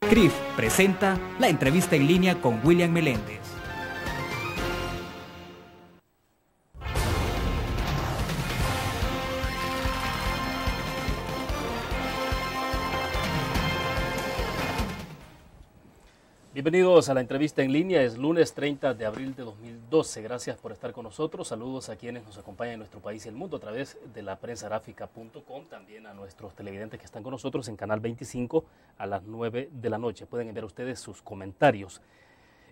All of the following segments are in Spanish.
CRIF presenta la entrevista en línea con William Meléndez. Bienvenidos a la entrevista en línea, es lunes 30 de abril de 2012. Gracias por estar con nosotros. Saludos a quienes nos acompañan en nuestro país y el mundo a través de la prensagráfica.com, también a nuestros televidentes que están con nosotros en Canal 25 a las 9 de la noche. Pueden enviar ustedes sus comentarios.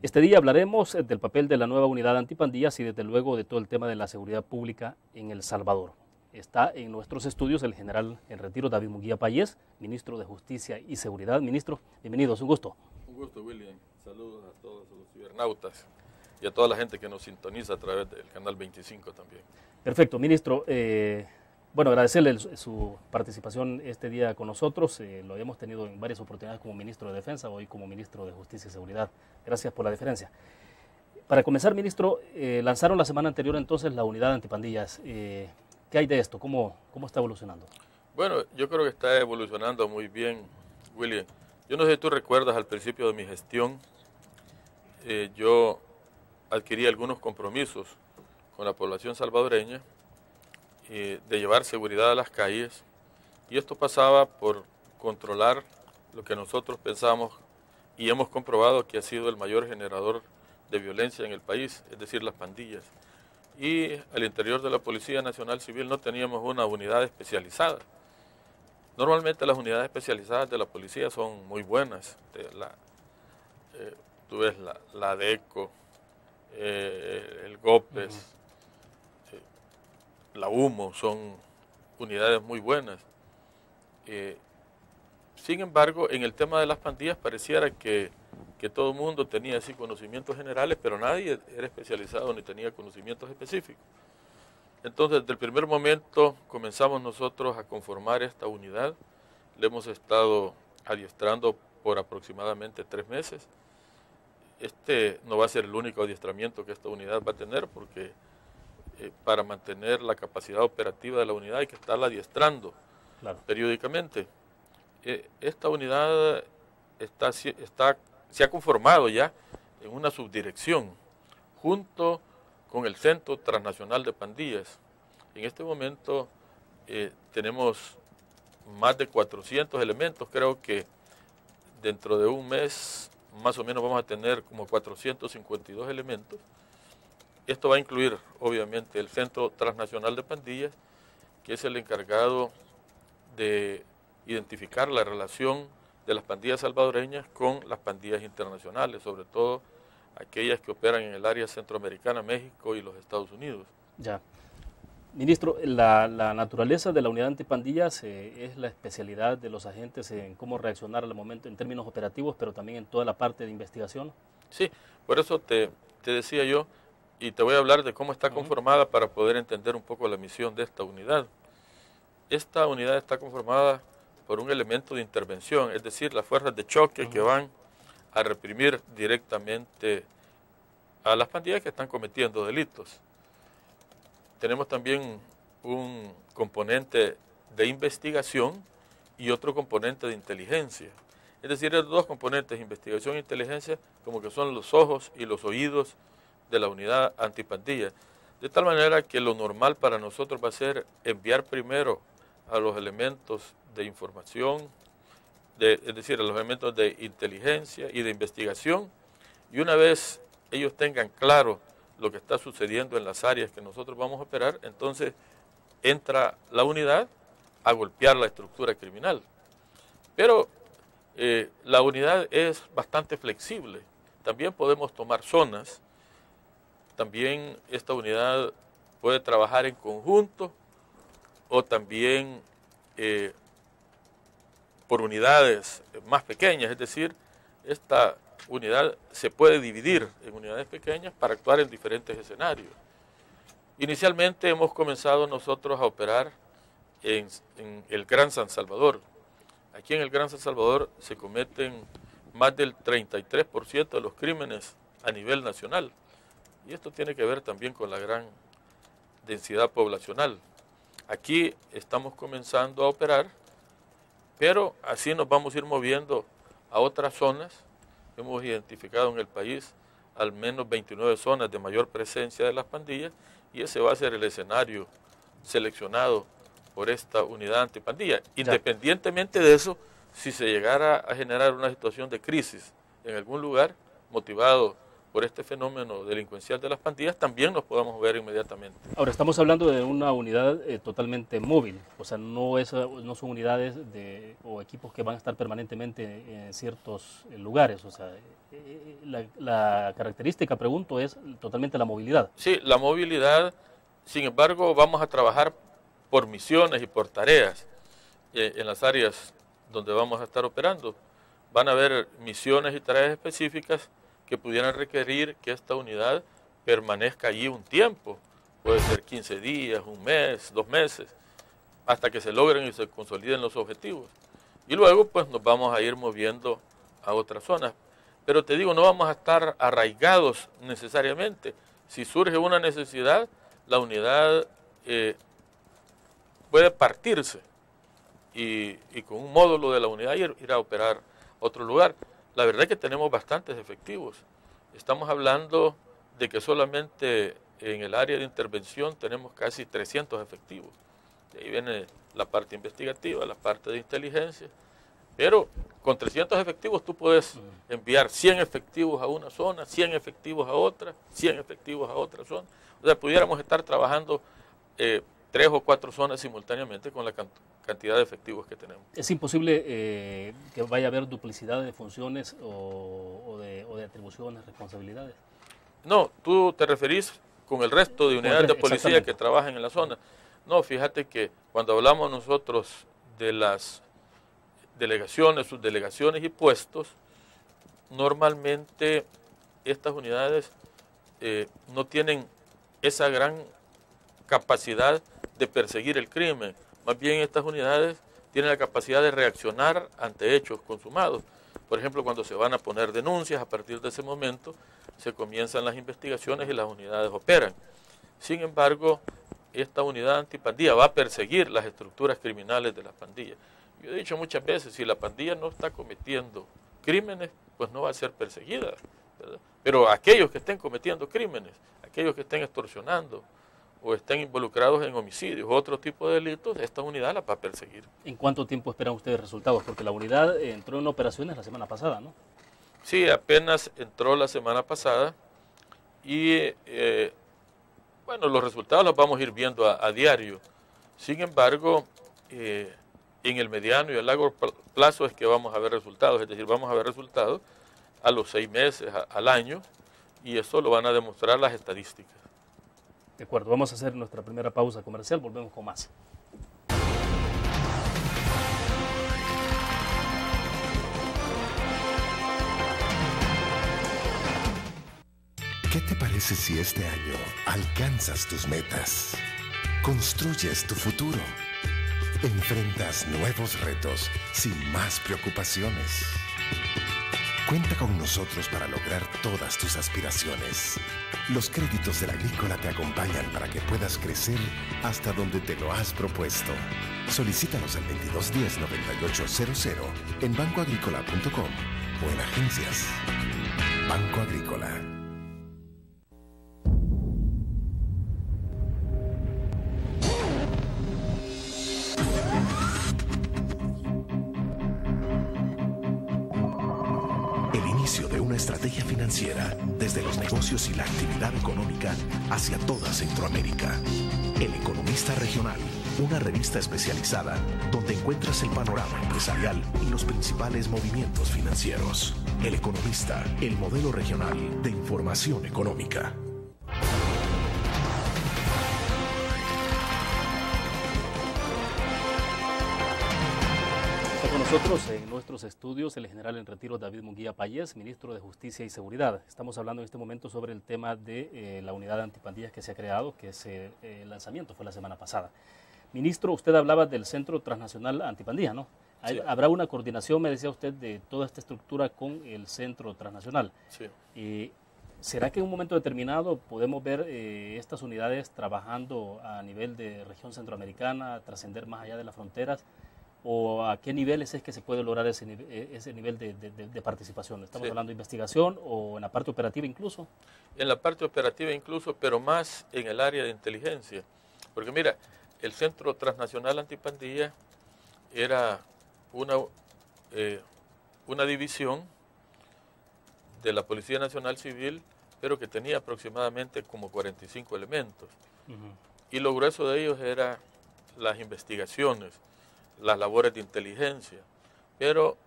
Este día hablaremos del papel de la nueva unidad antipandillas y desde luego de todo el tema de la seguridad pública en El Salvador. Está en nuestros estudios el general en retiro David Munguía Payés, ministro de Justicia y Seguridad. Ministro, bienvenidos, un gusto. Un gusto, William. Saludos a todos los cibernautas y a toda la gente que nos sintoniza a través del Canal 25 también. Perfecto, ministro. Bueno, agradecerle su participación este día con nosotros. Lo habíamos tenido en varias oportunidades como ministro de Defensa, hoy como ministro de Justicia y Seguridad. Gracias por la deferencia. Para comenzar, ministro, lanzaron la semana anterior entonces la unidad antipandillas. ¿Qué hay de esto? ¿Cómo está evolucionando? Bueno, yo creo que está evolucionando muy bien, William. Yo no sé si tú recuerdas al principio de mi gestión, yo adquirí algunos compromisos con la población salvadoreña de llevar seguridad a las calles, y esto pasaba por controlar lo que nosotros pensamos y hemos comprobado que ha sido el mayor generador de violencia en el país, es decir, las pandillas. Y al interior de la Policía Nacional Civil no teníamos una unidad especializada. Normalmente las unidades especializadas de la policía son muy buenas. Tú ves la DECO, el GOPES, la HUMO, son unidades muy buenas. Sin embargo, en el tema de las pandillas pareciera que todo el mundo tenía así conocimientos generales, pero nadie era especializado ni tenía conocimientos específicos. Entonces, desde el primer momento comenzamos nosotros a conformar esta unidad. Le hemos estado adiestrando por aproximadamente 3 meses. Este no va a ser el único adiestramiento que esta unidad va a tener, porque para mantener la capacidad operativa de la unidad hay que estarla adiestrando periódicamente. Esta unidad se ha conformado ya en una subdirección junto con el Centro Transnacional de Pandillas. En este momento tenemos más de 400 elementos. Creo que dentro de un mes más o menos vamos a tener como 452 elementos. Esto va a incluir obviamente el Centro Transnacional de Pandillas, que es el encargado de identificar la relación de las pandillas salvadoreñas con las pandillas internacionales, sobre todo aquellas que operan en el área centroamericana, México y los Estados Unidos. Ya. Ministro, la naturaleza de la unidad antipandillas es la especialidad de los agentes en cómo reaccionar al momento en términos operativos, pero también en toda la parte de investigación. Sí, por eso te decía yo, y te voy a hablar de cómo está conformada para poder entender un poco la misión de esta unidad. Esta unidad está conformada por un elemento de intervención, es decir, las fuerzas de choque que van a reprimir directamente a las pandillas que están cometiendo delitos. Tenemos también un componente de investigación y otro componente de inteligencia. Es decir, los dos componentes, investigación e inteligencia, como que son los ojos y los oídos de la unidad antipandilla. De tal manera que lo normal para nosotros va a ser enviar primero a los elementos de información, es decir, a los elementos de inteligencia y de investigación, y una vez ellos tengan claro lo que está sucediendo en las áreas que nosotros vamos a operar, entonces entra la unidad a golpear la estructura criminal. Pero la unidad es bastante flexible. También podemos tomar zonas. También esta unidad puede trabajar en conjunto o también por unidades más pequeñas, es decir, esta unidad se puede dividir en unidades pequeñas para actuar en diferentes escenarios. Inicialmente hemos comenzado nosotros a operar en el Gran San Salvador. Aquí en el Gran San Salvador se cometen más del 33% de los crímenes a nivel nacional. Y esto tiene que ver también con la gran densidad poblacional. Aquí estamos comenzando a operar, pero así nos vamos a ir moviendo a a otras zonas. Hemos identificado en el país al menos 29 zonas de mayor presencia de las pandillas y ese va a ser el escenario seleccionado por esta unidad antipandilla. Independientemente de eso, si se llegara a generar una situación de crisis en algún lugar, motivado por este fenómeno delincuencial de las pandillas, también nos podamos mover inmediatamente. Ahora, estamos hablando de una unidad totalmente móvil, o sea, no son unidades o equipos que van a estar permanentemente en ciertos lugares, o sea, la característica, pregunto, es totalmente la movilidad. Sí, la movilidad, sin embargo, vamos a trabajar por misiones y por tareas en las áreas donde vamos a estar operando. Van a haber misiones y tareas específicas que pudieran requerir que esta unidad permanezca allí un tiempo. Puede ser 15 días, un mes, 2 meses, hasta que se logren y se consoliden los objetivos. Y luego pues nos vamos a ir moviendo a otras zonas. Pero te digo, no vamos a estar arraigados necesariamente. Si surge una necesidad, la unidad puede partirse y con un módulo de la unidad ir a operar a otro lugar. La verdad es que tenemos bastantes efectivos. Estamos hablando de que solamente en el área de intervención tenemos casi 300 efectivos. De ahí viene la parte investigativa, la parte de inteligencia. Pero con 300 efectivos tú puedes enviar 100 efectivos a una zona, 100 efectivos a otra, 100 efectivos a otra zona. O sea, pudiéramos estar trabajando 3 o 4 zonas simultáneamente con la cantidad de efectivos que tenemos. ¿Es imposible que vaya a haber duplicidad de funciones o de atribuciones, responsabilidades? No, tú te referís con el resto de unidades de policía que trabajan en la zona. No, fíjate que cuando hablamos nosotros de las delegaciones, subdelegaciones y puestos, normalmente estas unidades no tienen esa gran capacidad de perseguir el crimen. Más bien estas unidades tienen la capacidad de reaccionar ante hechos consumados. Por ejemplo, cuando se van a poner denuncias, a partir de ese momento se comienzan las investigaciones y las unidades operan. Sin embargo, esta unidad antipandilla va a perseguir las estructuras criminales de las pandillas. Yo he dicho muchas veces, si la pandilla no está cometiendo crímenes, pues no va a ser perseguida, ¿verdad? Pero aquellos que estén cometiendo crímenes, aquellos que estén extorsionando o estén involucrados en homicidios o otro tipo de delitos, esta unidad la va a perseguir. ¿En cuánto tiempo esperan ustedes resultados? Porque la unidad entró en operaciones la semana pasada, ¿no? Sí, apenas entró la semana pasada y bueno, los resultados los vamos a ir viendo a diario. Sin embargo, en el mediano y el largo plazo es que vamos a ver resultados, es decir, vamos a ver resultados a los 6 meses, al año, y eso lo van a demostrar las estadísticas. De acuerdo, vamos a hacer nuestra primera pausa comercial, volvemos con más. ¿Qué te parece si este año alcanzas tus metas? Construyes tu futuro. Enfrentas nuevos retos sin más preocupaciones. Cuenta con nosotros para lograr todas tus aspiraciones. Los créditos de la Agrícola te acompañan para que puedas crecer hasta donde te lo has propuesto. Solicítalos al 2210-9800 en bancoagricola.com o en agencias. Banco Agrícola. De una estrategia financiera desde los negocios y la actividad económica hacia toda Centroamérica. El Economista Regional, una revista especializada donde encuentras el panorama empresarial y los principales movimientos financieros. El Economista, el modelo regional de información económica. Con nosotros en nuestros estudios el general en retiro David Munguía Payés, ministro de Justicia y Seguridad. Estamos hablando en este momento sobre el tema de la unidad antipandillas que se ha creado, que el lanzamiento fue la semana pasada. Ministro, usted hablaba del Centro Transnacional Antipandillas, ¿no? Sí. ¿Habrá una coordinación, me decía usted, de toda esta estructura con el Centro Transnacional? Sí. ¿Será que en un momento determinado podemos ver estas unidades trabajando a nivel de región centroamericana, trascender más allá de las fronteras? ¿O a qué niveles es que se puede lograr ese nivel de participación? ¿Estamos hablando de investigación o en la parte operativa incluso? En la parte operativa incluso, pero más en el área de inteligencia. Porque mira, el Centro Transnacional Antipandilla era una división de la Policía Nacional Civil, pero que tenía aproximadamente como 45 elementos. Y lo grueso de ellos era las investigaciones, las labores de inteligencia, pero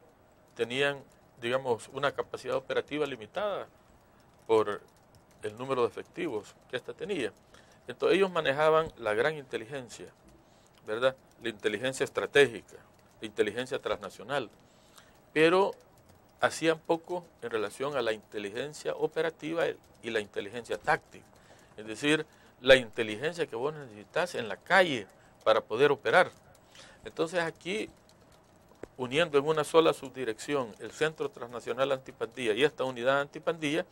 tenían, digamos, una capacidad operativa limitada por el número de efectivos que ésta tenía. Entonces ellos manejaban la gran inteligencia, ¿verdad? La inteligencia estratégica, la inteligencia transnacional, pero hacían poco en relación a la inteligencia operativa y la inteligencia táctica. Es decir, la inteligencia que vos necesitas en la calle para poder operar. Entonces aquí, uniendo en una sola subdirección el Centro Transnacional Antipandilla y esta unidad antipandilla,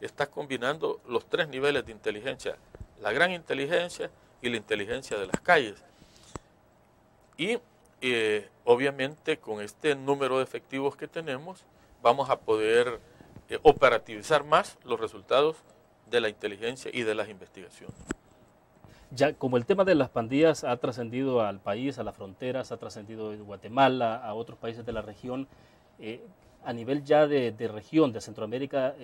está combinando los tres niveles de inteligencia, la gran inteligencia y la inteligencia de las calles. Y obviamente con este número de efectivos que tenemos, vamos a poder operativizar más los resultados de la inteligencia y de las investigaciones. Ya, como el tema de las pandillas ha trascendido al país, a las fronteras, ha trascendido de Guatemala, a otros países de la región, a nivel ya de región, de Centroamérica,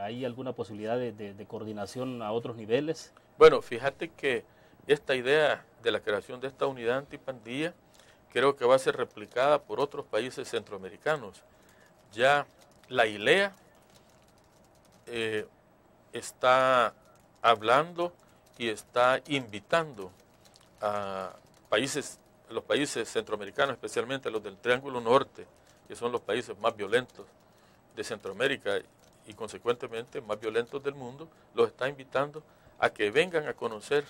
¿hay alguna posibilidad de coordinación a otros niveles? Bueno, fíjate que esta idea de la creación de esta unidad antipandilla creo que va a ser replicada por otros países centroamericanos. Ya la ILEA está hablando y está invitando a los países centroamericanos, especialmente los del Triángulo Norte, que son los países más violentos de Centroamérica y consecuentemente más violentos del mundo, los está invitando a que vengan a conocer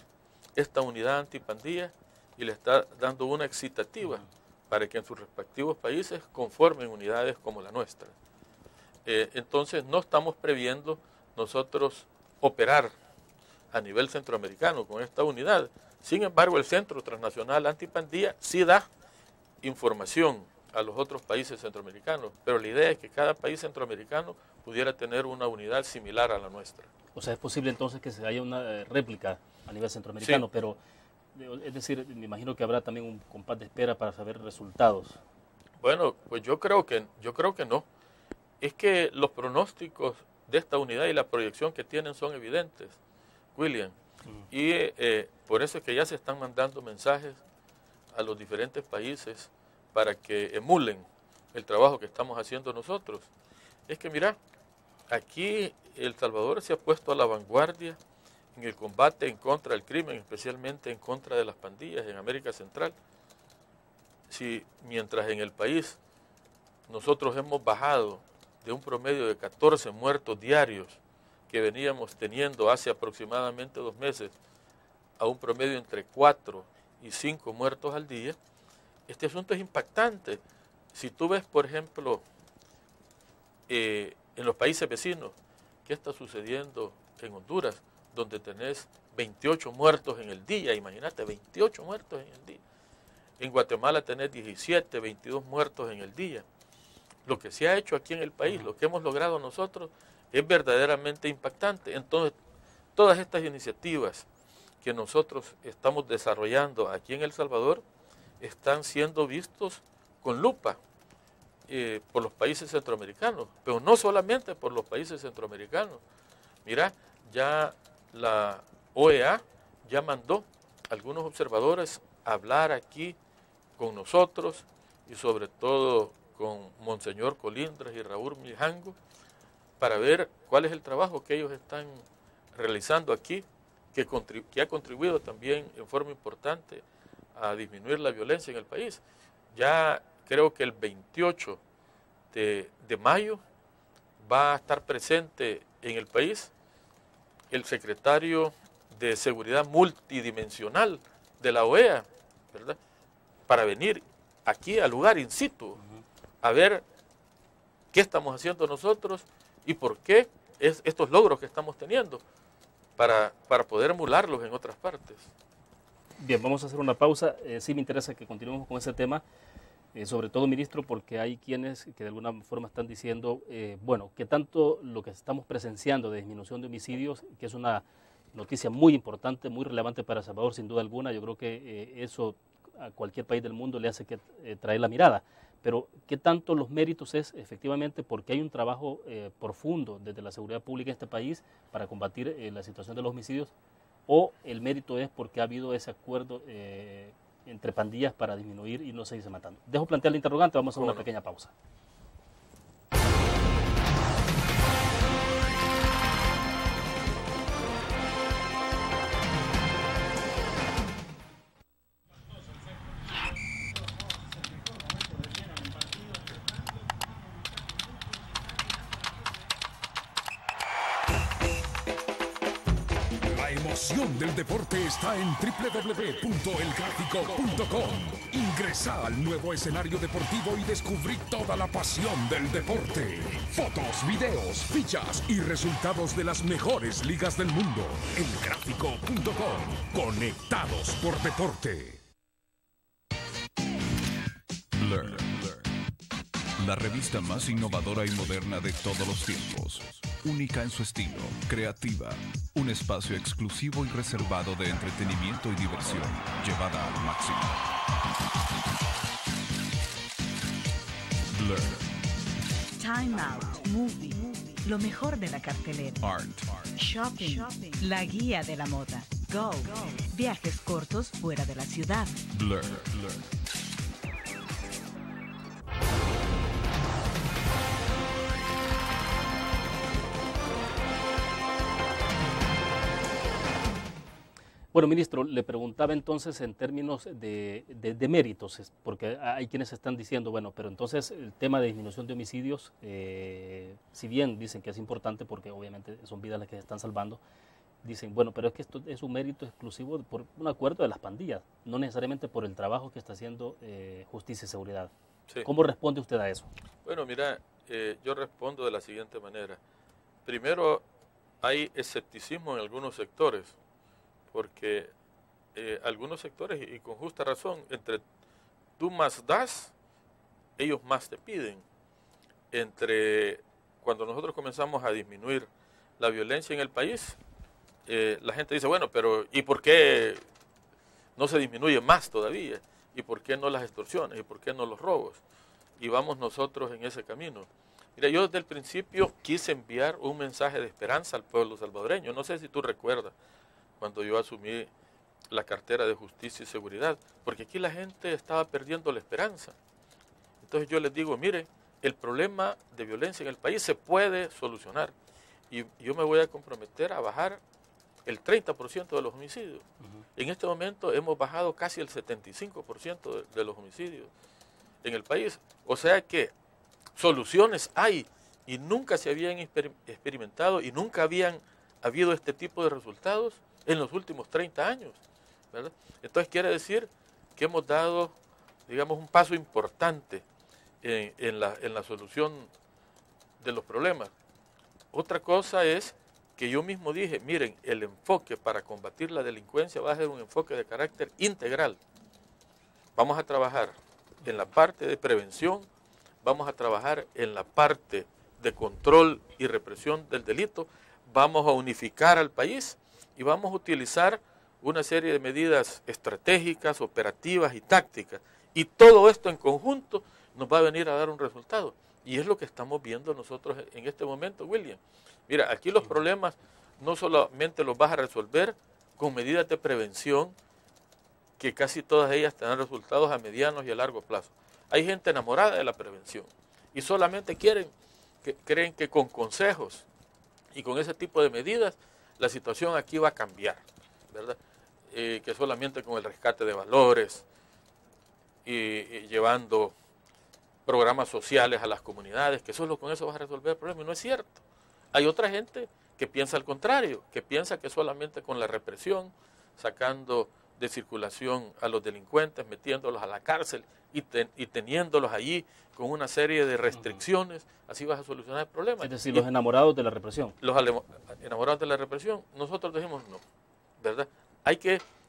esta unidad antipandilla y le está dando una excitativa para que en sus respectivos países conformen unidades como la nuestra. Entonces no estamos previendo nosotros operar a nivel centroamericano con esta unidad. Sin embargo, el Centro Transnacional Antipandilla sí da información a los otros países centroamericanos, pero la idea es que cada país centroamericano pudiera tener una unidad similar a la nuestra. O sea, es posible entonces que se haya una réplica a nivel centroamericano, sí. Pero es decir, me imagino que habrá también un compás de espera para saber resultados. Bueno, pues yo creo que no. Es que los pronósticos de esta unidad y la proyección que tienen son evidentes, William. Y por eso es que ya se están mandando mensajes a los diferentes países para que emulen el trabajo que estamos haciendo nosotros. Es que mira, aquí El Salvador se ha puesto a la vanguardia en el combate en contra del crimen, especialmente en contra de las pandillas en América Central. Si mientras en el país nosotros hemos bajado de un promedio de 14 muertos diarios que veníamos teniendo hace aproximadamente 2 meses a un promedio entre 4 y 5 muertos al día, este asunto es impactante. Si tú ves, por ejemplo, en los países vecinos, ¿qué está sucediendo en Honduras? Donde tenés 28 muertos en el día, imagínate, 28 muertos en el día. En Guatemala tenés 17, 22 muertos en el día. Lo que se ha hecho aquí en el país, lo que hemos logrado nosotros, es verdaderamente impactante. Entonces, todas estas iniciativas que nosotros estamos desarrollando aquí en El Salvador están siendo vistos con lupa por los países centroamericanos, pero no solamente por los países centroamericanos. Mira, ya la OEA ya mandó a algunos observadores a hablar aquí con nosotros y sobre todo con Monseñor Colindres y Raúl Mijango para ver cuál es el trabajo que ellos están realizando aquí, que ha contribuido también en forma importante a disminuir la violencia en el país. Ya creo que el 28 de mayo va a estar presente en el país el secretario de Seguridad Multidimensional de la OEA, ¿verdad? Para venir aquí al lugar in situ, a ver qué estamos haciendo nosotros y por qué estos logros que estamos teniendo, para poder emularlos en otras partes. Bien, vamos a hacer una pausa. Sí me interesa que continuemos con ese tema. Sobre todo, ministro, porque hay quienes que de alguna forma están diciendo, bueno, que tanto lo que estamos presenciando de disminución de homicidios, que es una noticia muy importante, muy relevante para El Salvador, sin duda alguna, yo creo que eso a cualquier país del mundo le hace que traer la mirada, pero qué tanto los méritos es efectivamente porque hay un trabajo profundo desde la seguridad pública en este país para combatir la situación de los homicidios, o el mérito es porque ha habido ese acuerdo entre pandillas para disminuir y no seguirse matando. Dejo plantear la interrogante, vamos a hacer una pequeña pausa. La emoción del deporte está en www.elgráfico.com. Ingresa al nuevo escenario deportivo y descubrí toda la pasión del deporte. Fotos, videos, fichas y resultados de las mejores ligas del mundo. Elgráfico.com. Conectados por deporte. Learn. La revista más innovadora y moderna de todos los tiempos. Única en su estilo, creativa. Un espacio exclusivo y reservado de entretenimiento y diversión, llevada al máximo. Blur. Time Out, Movie, lo mejor de la cartelera. Art. Shopping, la guía de la moda. Go, viajes cortos fuera de la ciudad. Blur. Bueno, ministro, le preguntaba entonces en términos de méritos, porque hay quienes están diciendo, bueno, pero entonces el tema de disminución de homicidios, si bien dicen que es importante porque obviamente son vidas las que se están salvando, dicen, bueno, pero es que esto es un mérito exclusivo por un acuerdo de las pandillas, no necesariamente por el trabajo que está haciendo Justicia y Seguridad. Sí. ¿Cómo responde usted a eso? Bueno, mira, yo respondo de la siguiente manera. Primero, hay escepticismo en algunos sectores, porque algunos sectores, y con justa razón, entre tú más das, ellos más te piden. Entre cuando nosotros comenzamos a disminuir la violencia en el país, la gente dice, bueno, pero ¿y por qué no se disminuye más todavía? ¿Y por qué no las extorsiones? ¿Y por qué no los robos? Y vamos nosotros en ese camino. Mira, yo desde el principio quise enviar un mensaje de esperanza al pueblo salvadoreño. No sé si tú recuerdas cuando yo asumí la cartera de Justicia y Seguridad, porque aquí la gente estaba perdiendo la esperanza. Entonces yo les digo, mire, el problema de violencia en el país se puede solucionar, y yo me voy a comprometer a bajar el 30% de los homicidios. En este momento hemos bajado casi el 75% de los homicidios en el país. O sea que soluciones hay, y nunca se habían experimentado y nunca habían habido este tipo de resultados en los últimos 30 años, ¿verdad? Entonces quiere decir que hemos dado, digamos, un paso importante en la solución de los problemas. Otra cosa es que yo mismo dije, miren, el enfoque para combatir la delincuencia va a ser un enfoque de carácter integral. Vamos a trabajar en la parte de prevención, vamos a trabajar en la parte de control y represión del delito, vamos a unificar al país y vamos a utilizar una serie de medidas estratégicas, operativas y tácticas. Y todo esto en conjunto nos va a venir a dar un resultado. Y es lo que estamos viendo nosotros en este momento, William. Mira, aquí los problemas no solamente los vas a resolver con medidas de prevención, que casi todas ellas te dan resultados a medianos y a largo plazo. Hay gente enamorada de la prevención y solamente creen que con consejos y con ese tipo de medidas la situación aquí va a cambiar, ¿verdad? Que solamente con el rescate de valores y llevando programas sociales a las comunidades, que solo con eso vas a resolver el problema, y no es cierto. Hay otra gente que piensa al contrario, que piensa que solamente con la represión, sacando de circulación a los delincuentes, metiéndolos a la cárcel y teniéndolos allí con una serie de restricciones, así vas a solucionar el problema. Es decir, los enamorados de la represión. Los enamorados de la represión, nosotros dijimos no, ¿verdad?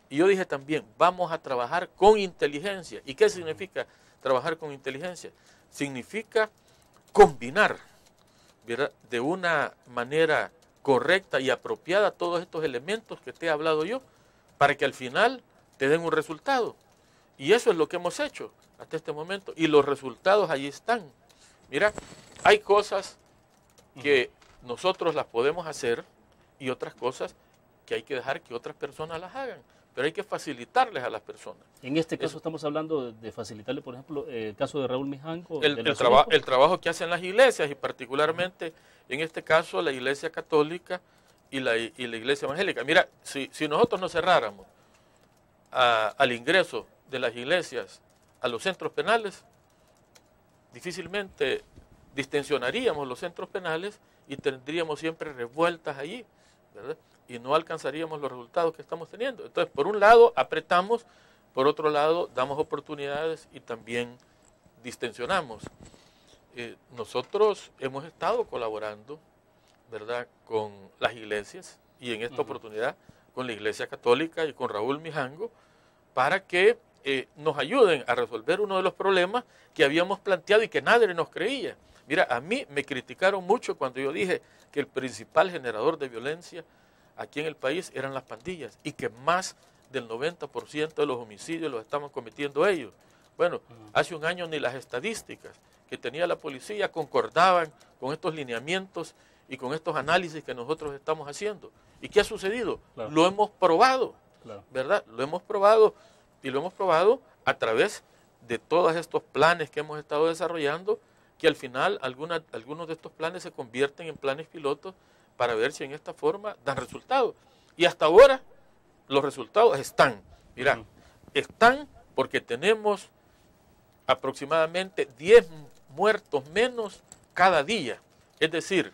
Y yo dije también, vamos a trabajar con inteligencia. ¿Y qué significa trabajar con inteligencia? Significa combinar, ¿verdad?, de una manera correcta y apropiada todos estos elementos que te he hablado yo, para que al final te den un resultado. Y eso es lo que hemos hecho hasta este momento. Y los resultados allí están. Mira, hay cosas que nosotros las podemos hacer y otras cosas que hay que dejar que otras personas las hagan. Pero hay que facilitarles a las personas. En este caso estamos hablando de facilitarle, por ejemplo, el caso de Raúl Mijanco. El trabajo que hacen las iglesias, y particularmente en este caso la Iglesia Católica y la Iglesia Evangélica. Mira, si nosotros nos cerráramos al ingreso de las iglesias a los centros penales, difícilmente distensionaríamos los centros penales y tendríamos siempre revueltas allí, ¿verdad? Y no alcanzaríamos los resultados que estamos teniendo. Entonces, por un lado apretamos, por otro lado damos oportunidades y también distensionamos. Nosotros hemos estado colaborando, ¿verdad?, con las iglesias, y en esta oportunidad con la Iglesia Católica y con Raúl Mijango, para que nos ayuden a resolver uno de los problemas que habíamos planteado y que nadie nos creía. Mira, a mí me criticaron mucho cuando yo dije que el principal generador de violencia aquí en el país eran las pandillas, y que más del 90% de los homicidios los estaban cometiendo ellos. Bueno, hace un año ni las estadísticas que tenía la policía concordaban con estos lineamientos y con estos análisis que nosotros estamos haciendo. ¿Y qué ha sucedido? Claro. Lo hemos probado, claro, ¿verdad? Lo hemos probado, y lo hemos probado a través de todos estos planes que hemos estado desarrollando, que al final algunos de estos planes se convierten en planes pilotos para ver si en esta forma dan resultados. Y hasta ahora los resultados están. Mira, están porque tenemos aproximadamente 10 muertos menos cada día. Es decir,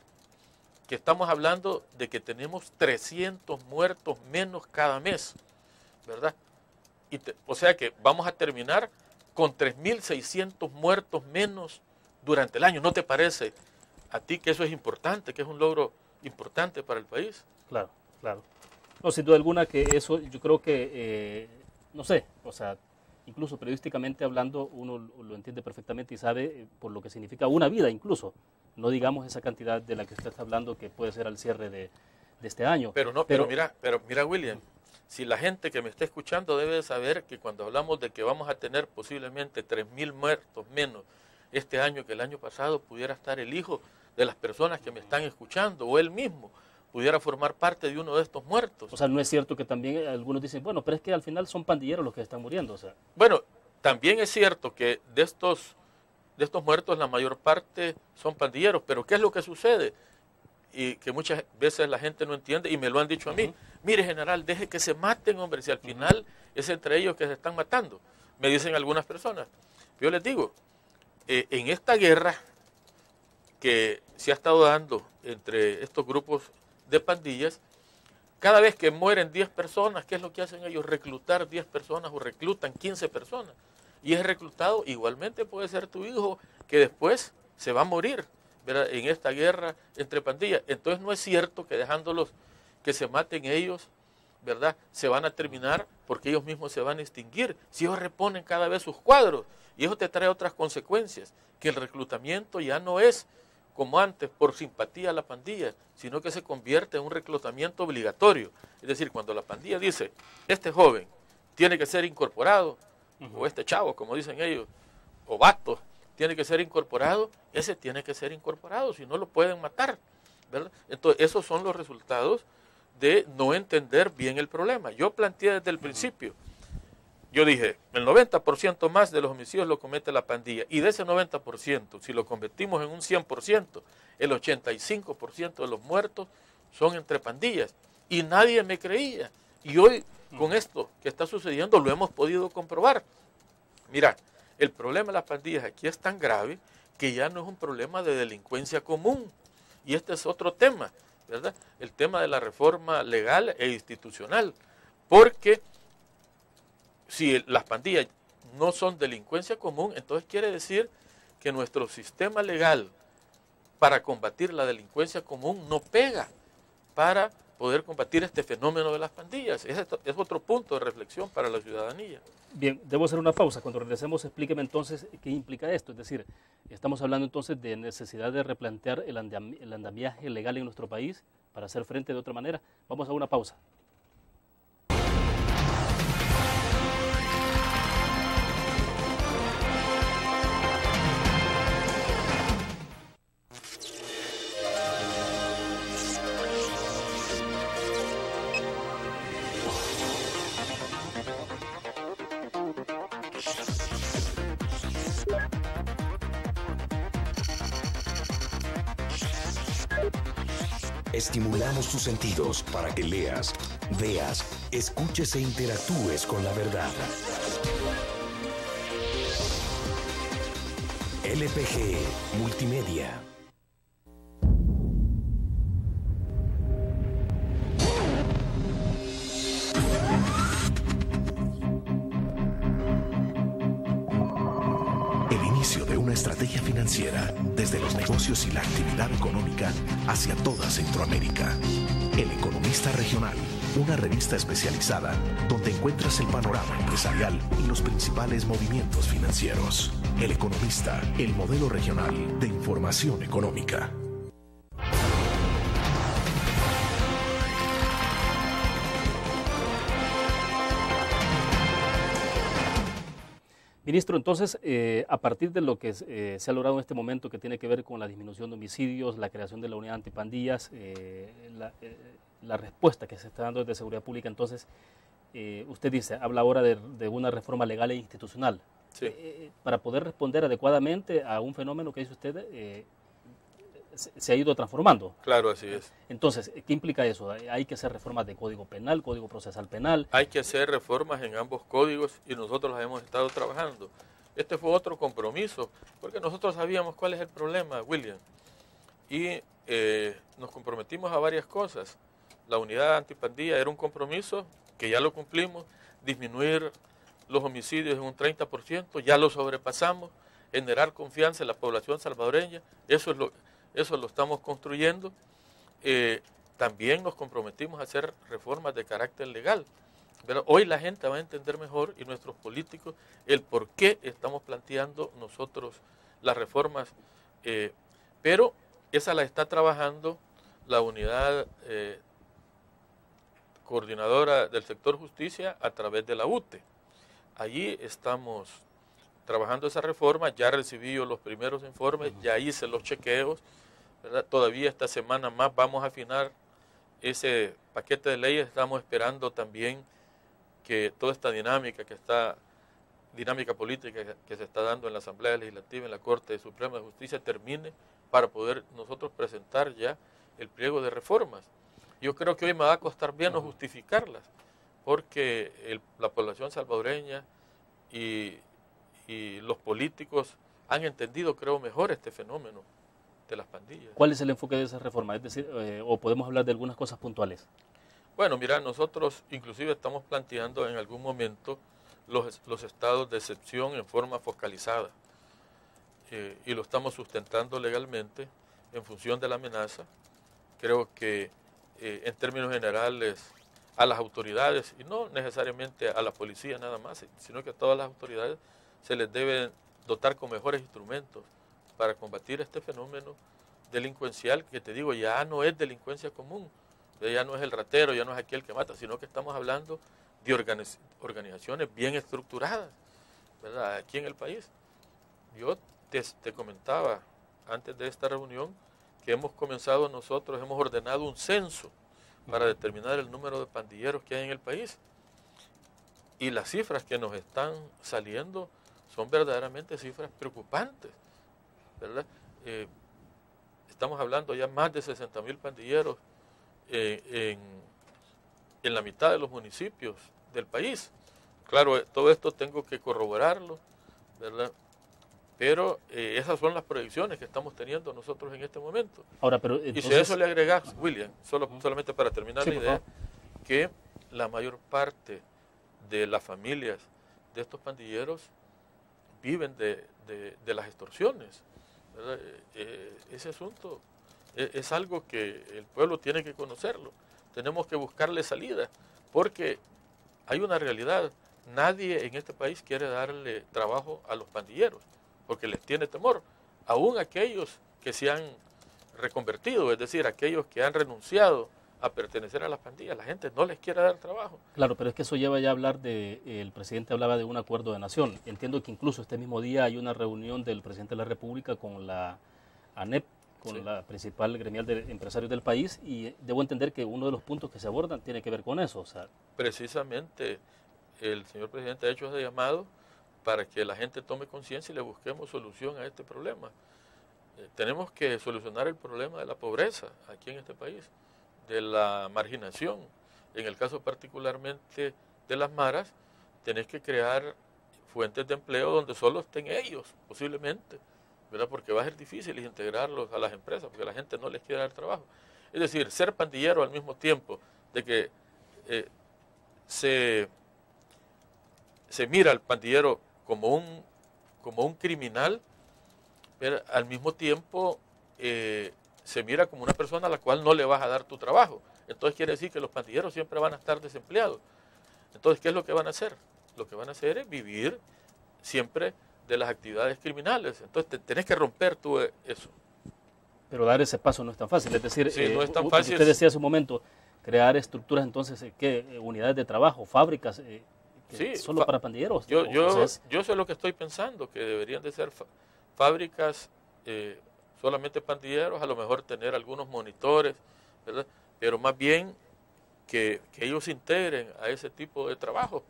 que estamos hablando de que tenemos 300 muertos menos cada mes, ¿verdad? O sea que vamos a terminar con 3.600 muertos menos durante el año. ¿No te parece a ti que eso es importante, que es un logro importante para el país? Claro, claro. No, sin duda alguna que eso, yo creo que, no sé, o sea, incluso periodísticamente hablando, uno lo entiende perfectamente y sabe por lo que significa una vida incluso. No digamos esa cantidad de la que usted está hablando que puede ser al cierre de este año. Pero mira, William, si la gente que me está escuchando debe de saber que cuando hablamos de que vamos a tener posiblemente 3.000 muertos menos este año que el año pasado, pudiera estar el hijo de las personas que me están escuchando, o él mismo pudiera formar parte de uno de estos muertos. O sea, no es cierto que también algunos dicen, bueno, pero es que al final son pandilleros los que están muriendo. O sea. Bueno, también es cierto que de estos muertos la mayor parte son pandilleros, pero ¿qué es lo que sucede? Y que muchas veces la gente no entiende, y me lo han dicho a mí. Mire, general, deje que se maten, hombre, si al final es entre ellos que se están matando. Me dicen algunas personas. Yo les digo, en esta guerra que se ha estado dando entre estos grupos de pandillas, cada vez que mueren 10 personas, ¿qué es lo que hacen ellos? Reclutar 10 personas o reclutan 15 personas. Y es reclutado, igualmente puede ser tu hijo, que después se va a morir, ¿verdad?, en esta guerra entre pandillas. Entonces no es cierto que dejándolos que se maten ellos, ¿verdad?, se van a terminar, porque ellos mismos se van a extinguir. Si ellos reponen cada vez sus cuadros, y eso te trae otras consecuencias, que el reclutamiento ya no es como antes por simpatía a la pandilla, sino que se convierte en un reclutamiento obligatorio. Es decir, cuando la pandilla dice, este joven tiene que ser incorporado, o este chavo, como dicen ellos, o vato, tiene que ser incorporado, ese tiene que ser incorporado, si no lo pueden matar, ¿verdad? Entonces, esos son los resultados de no entender bien el problema. Yo planteé desde el principio, yo dije, el 90% más de los homicidios lo comete la pandilla, y de ese 90%, si lo convertimos en un 100%, el 85% de los muertos son entre pandillas, y nadie me creía. Y hoy, con esto que está sucediendo, lo hemos podido comprobar. Mira, el problema de las pandillas aquí es tan grave que ya no es un problema de delincuencia común, y este es otro tema, ¿verdad? El tema de la reforma legal e institucional, porque si las pandillas no son delincuencia común, entonces quiere decir que nuestro sistema legal para combatir la delincuencia común no pega para poder combatir este fenómeno de las pandillas. Es otro punto de reflexión para la ciudadanía. Bien, debo hacer una pausa. Cuando regresemos, explíqueme entonces qué implica esto. Es decir, estamos hablando entonces de necesidad de replantear el andamiaje legal en nuestro país para hacer frente de otra manera. Vamos a una pausa. Estimulamos tus sentidos para que leas, veas, escuches e interactúes con la verdad. LPG Multimedia. El inicio de una estrategia financiera desde los negocios y la actividad económica hacia toda Centroamérica. El Economista Regional, una revista especializada donde encuentras el panorama empresarial y los principales movimientos financieros. El Economista, el modelo regional de información económica. Ministro, entonces, a partir de lo que se ha logrado en este momento, que tiene que ver con la disminución de homicidios, la creación de la unidad antipandillas, la respuesta que se está dando desde Seguridad Pública, entonces, usted dice, habla ahora de una reforma legal e institucional. Sí. Para poder responder adecuadamente a un fenómeno que dice usted, se ha ido transformando. Claro, así es. Entonces, ¿qué implica eso? ¿Hay que hacer reformas de Código Penal, Código Procesal Penal? Hay que hacer reformas en ambos códigos y nosotros las hemos estado trabajando. Este fue otro compromiso, porque nosotros sabíamos cuál es el problema, William. Y nos comprometimos a varias cosas. La unidad antipandilla era un compromiso que ya lo cumplimos, disminuir los homicidios en un 30%, ya lo sobrepasamos, generar confianza en la población salvadoreña, eso lo estamos construyendo. También nos comprometimos a hacer reformas de carácter legal. Pero hoy la gente va a entender mejor, y nuestros políticos, el por qué estamos planteando nosotros las reformas. Pero esa la está trabajando la unidad coordinadora del sector justicia a través de la UTE. Allí estamos trabajando esa reforma, ya recibí yo los primeros informes, ya hice los chequeos, ¿verdad? Todavía esta semana más vamos a afinar ese paquete de leyes. Estamos esperando también que toda esta dinámica política que se está dando en la Asamblea Legislativa, en la Corte Suprema de Justicia, termine para poder nosotros presentar ya el pliego de reformas. Yo creo que hoy me va a costar menos justificarlas, porque la población salvadoreña y los políticos han entendido, creo, mejor este fenómeno de las pandillas. ¿Cuál es el enfoque de esa reforma? Es decir, o podemos hablar de algunas cosas puntuales. Bueno, mira, nosotros inclusive estamos planteando en algún momento los estados de excepción en forma focalizada, y lo estamos sustentando legalmente en función de la amenaza. Creo que en términos generales a las autoridades, y no necesariamente a la policía nada más, sino que a todas las autoridades se les debe dotar con mejores instrumentos para combatir este fenómeno delincuencial, que te digo, ya no es delincuencia común, ya no es el ratero, ya no es aquel que mata, sino que estamos hablando de organizaciones bien estructuradas, ¿verdad?, aquí en el país. Yo te comentaba antes de esta reunión que hemos ordenado un censo para determinar el número de pandilleros que hay en el país. Y las cifras que nos están saliendo son verdaderamente cifras preocupantes, ¿verdad? Estamos hablando ya más de 60.000 pandilleros en la mitad de los municipios del país. Claro, todo esto tengo que corroborarlo, ¿verdad? Pero esas son las proyecciones que estamos teniendo nosotros en este momento. Ahora, pero entonces... Y si a eso le agregas, William, solamente para terminar la idea, que la mayor parte de las familias de estos pandilleros viven de las extorsiones, ¿verdad? Ese asunto es algo que el pueblo tiene que conocerlo. tenemos que buscarle salida, porque hay una realidad. Nadie en este país quiere darle trabajo a los pandilleros, porque les tiene temor. Aún aquellos que se han reconvertido, es decir, aquellos que han renunciado a pertenecer a las pandillas, la gente no les quiere dar trabajo. Claro, pero es que eso lleva ya a hablar de, el presidente hablaba de un acuerdo de nación. Entiendo que incluso este mismo día hay una reunión del presidente de la República con la ANEP, con Sí. la principal gremial de empresarios del país, y debo entender que uno de los puntos que se abordan tiene que ver con eso. O sea, Precisamente el señor presidente ha hecho ese llamado para que la gente tome conciencia y le busquemos solución a este problema. Tenemos que solucionar el problema de la pobreza aquí en este país, de la marginación. En el caso particularmente de las maras, tenés que crear fuentes de empleo donde solo estén ellos, posiblemente, ¿verdad? Porque va a ser difícil integrarlos a las empresas, porque la gente no les quiere dar trabajo. Es decir, ser pandillero al mismo tiempo de que se mira al pandillero como un criminal, pero al mismo tiempo se mira como una persona a la cual no le vas a dar tu trabajo. Entonces quiere decir que los pandilleros siempre van a estar desempleados. Entonces, ¿qué es lo que van a hacer? Lo que van a hacer es vivir siempre de las actividades criminales. Entonces tenés que romper tú eso. pero dar ese paso no es tan fácil. Es decir, Sí, no es tan fácil. usted decía hace un momento, crear estructuras, entonces, ¿qué? Unidades de trabajo, fábricas, Sí, solo para pandilleros. Yo Entonces, sé lo que estoy pensando, que deberían de ser fábricas solamente pandilleros, a lo mejor tener algunos monitores, ¿verdad? Pero más bien que ellos se integren a ese tipo de trabajo,